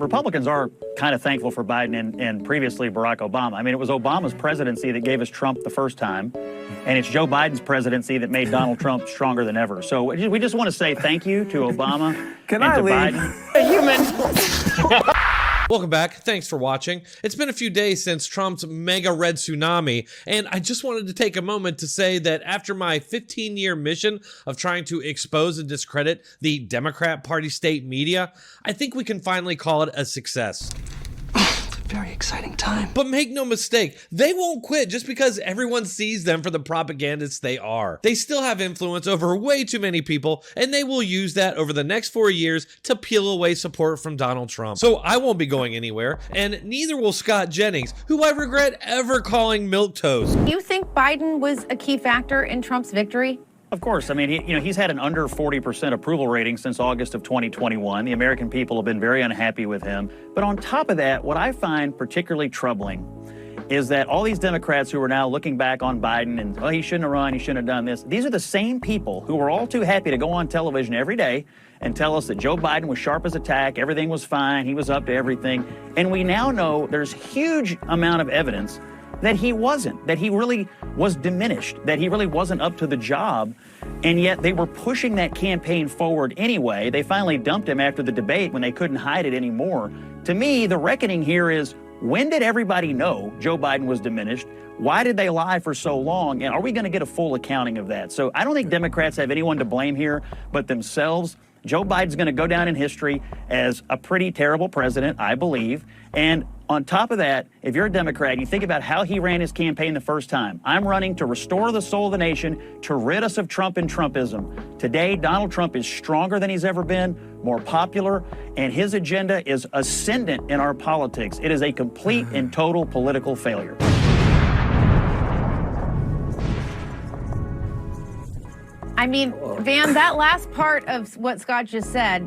Republicans are kind of thankful for Biden and previously Barack Obama. I mean, it was Obama's presidency that gave us Trump the first time, and it's Joe Biden's presidency that made Donald Trump stronger than ever. So we just want to say thank you to Obama and to Biden. Human. Welcome back. Thanks for watching. It's been a few days since Trump's mega red tsunami, and I just wanted to take a moment to say that after my 15-year mission of trying to expose and discredit the Democrat Party state media, I think we can finally call it a success. Very exciting time. But make no mistake, they won't quit just because everyone sees them for the propagandists they are. They still have influence over way too many people, and they will use that over the next 4 years to peel away support from Donald Trump. So I won't be going anywhere, and neither will Scott Jennings, who I regret ever calling milquetoast. Do you think Biden was a key factor in Trump's victory? Of course. I mean, he's had an under 40% approval rating since August of 2021. The American people have been very unhappy with him. But on top of that, what I find particularly troubling is that all these Democrats who are now looking back on Biden and, oh, he shouldn't have run, he shouldn't have done this. These are the same people who were all too happy to go on television every day and tell us that Joe Biden was sharp as a tack, everything was fine, he was up to everything. And we now know there's huge amount of evidence that he wasn't, that he really was diminished, that he really wasn't up to the job, and yet they were pushing that campaign forward anyway. They finally dumped him after the debate when they couldn't hide it anymore. To me, the reckoning here is, when did everybody know Joe Biden was diminished? Why did they lie for so long? And are we going to get a full accounting of that? So I don't think Democrats have anyone to blame here but themselves. Joe Biden's going to go down in history as a pretty terrible president, I believe. And on top of that, if you're a Democrat and you think about how he ran his campaign the first time, I'm running to restore the soul of the nation, to rid us of Trump and Trumpism. Today, Donald Trump is stronger than he's ever been, more popular, and his agenda is ascendant in our politics. It is a complete and total political failure. I mean, Van, that last part of what Scott just said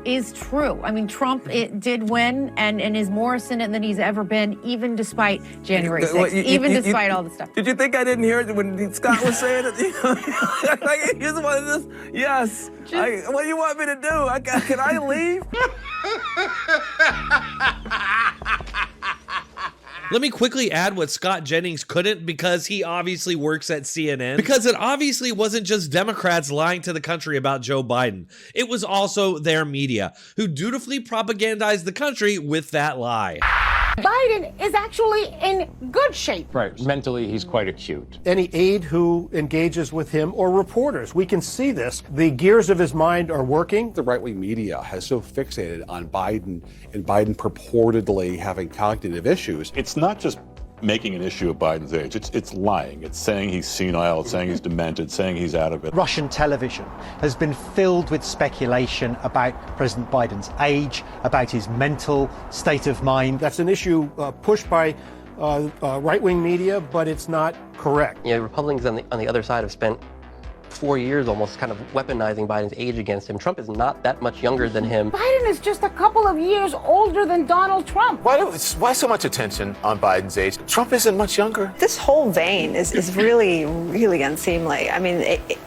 is true. I mean, Trump did win and is more ascendant than he's ever been, even despite January 6th, despite all the stuff. Did you think I didn't hear it when Scott was saying it? Like, here's one of this. Yes. What do you want me to do? Can I leave? Let me quickly add what Scott Jennings couldn't, because he obviously works at CNN. Because it obviously wasn't just Democrats lying to the country about Joe Biden. It was also their media, who dutifully propagandized the country with that lie. Biden is actually in good shape. Right. Mentally, he's quite acute. Any aide who engages with him or reporters, we can see this. The gears of his mind are working. The right-wing media has so fixated on Biden and Biden purportedly having cognitive issues. It's not just making an issue of Biden's age. It's lying. It's saying he's senile. It's saying he's demented, saying he's out of it. Russian television has been filled with speculation about President Biden's age, about his mental state of mind. That's an issue pushed by right-wing media, but it's not correct. You know, Republicans on the other side have spent 4 years almost kind of weaponizing Biden's age against him. Trump is not that much younger than him. Biden is just a couple of years older than Donald Trump. Why so much attention on Biden's age? Trump isn't much younger. This whole vein is really, really unseemly. I mean,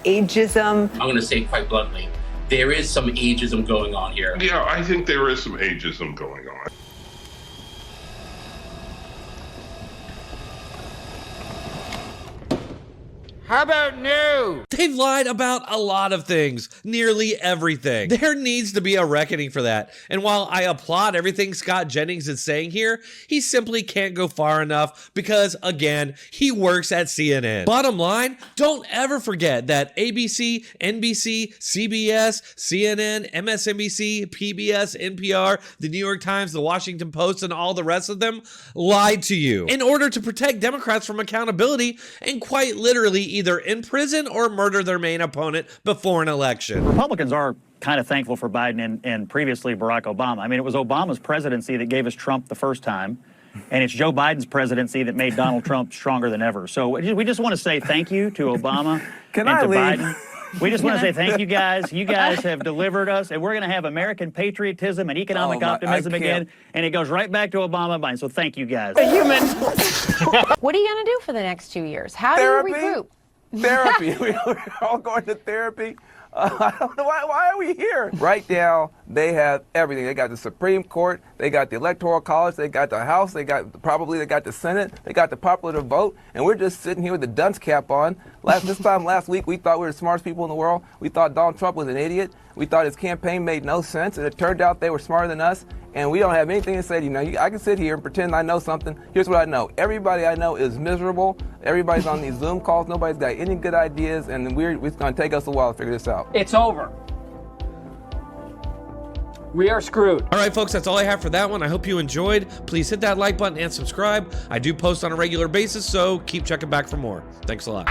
ageism. I'm going to say quite bluntly, there is some ageism going on here. Yeah, I think there is some ageism going on. How about no? They've lied about a lot of things, nearly everything. There needs to be a reckoning for that. And while I applaud everything Scott Jennings is saying here, he simply can't go far enough because, again, he works at CNN. Bottom line, don't ever forget that ABC, NBC, CBS, CNN, MSNBC, PBS, NPR, the New York Times, the Washington Post, and all the rest of them lied to you in order to protect Democrats from accountability and quite literally either imprison or murder their main opponent before an election. Republicans are kind of thankful for Biden and previously Barack Obama. I mean, it was Obama's presidency that gave us Trump the first time, and it's Joe Biden's presidency that made Donald Trump stronger than ever. So we just want to say thank you to Obama and to Biden. We just want to say thank you guys. You guys have delivered us, and we're going to have American patriotism and economic optimism again, and it goes right back to Obama and Biden. So thank you guys. Human. What are you going to do for the next 2 years? How do you regroup? Therapy. We're all going to therapy. I don't know why are we here? Right now, they have everything. They got the Supreme Court, they got the Electoral College, they got the House, they got the Senate, they got the popular vote, and we're just sitting here with the dunce cap on. This time last week, we thought we were the smartest people in the world. We thought Donald Trump was an idiot. We thought his campaign made no sense, and it turned out they were smarter than us. And we don't have anything to say to you. I can sit here and pretend I know something. Here's what I know. Everybody I know is miserable. Everybody's on these Zoom calls. Nobody's got any good ideas, and it's going to take us a while to figure this out. It's over. We are screwed. All right, folks, that's all I have for that one. I hope you enjoyed. Please hit that like button and subscribe. I do post on a regular basis, so keep checking back for more. Thanks a lot.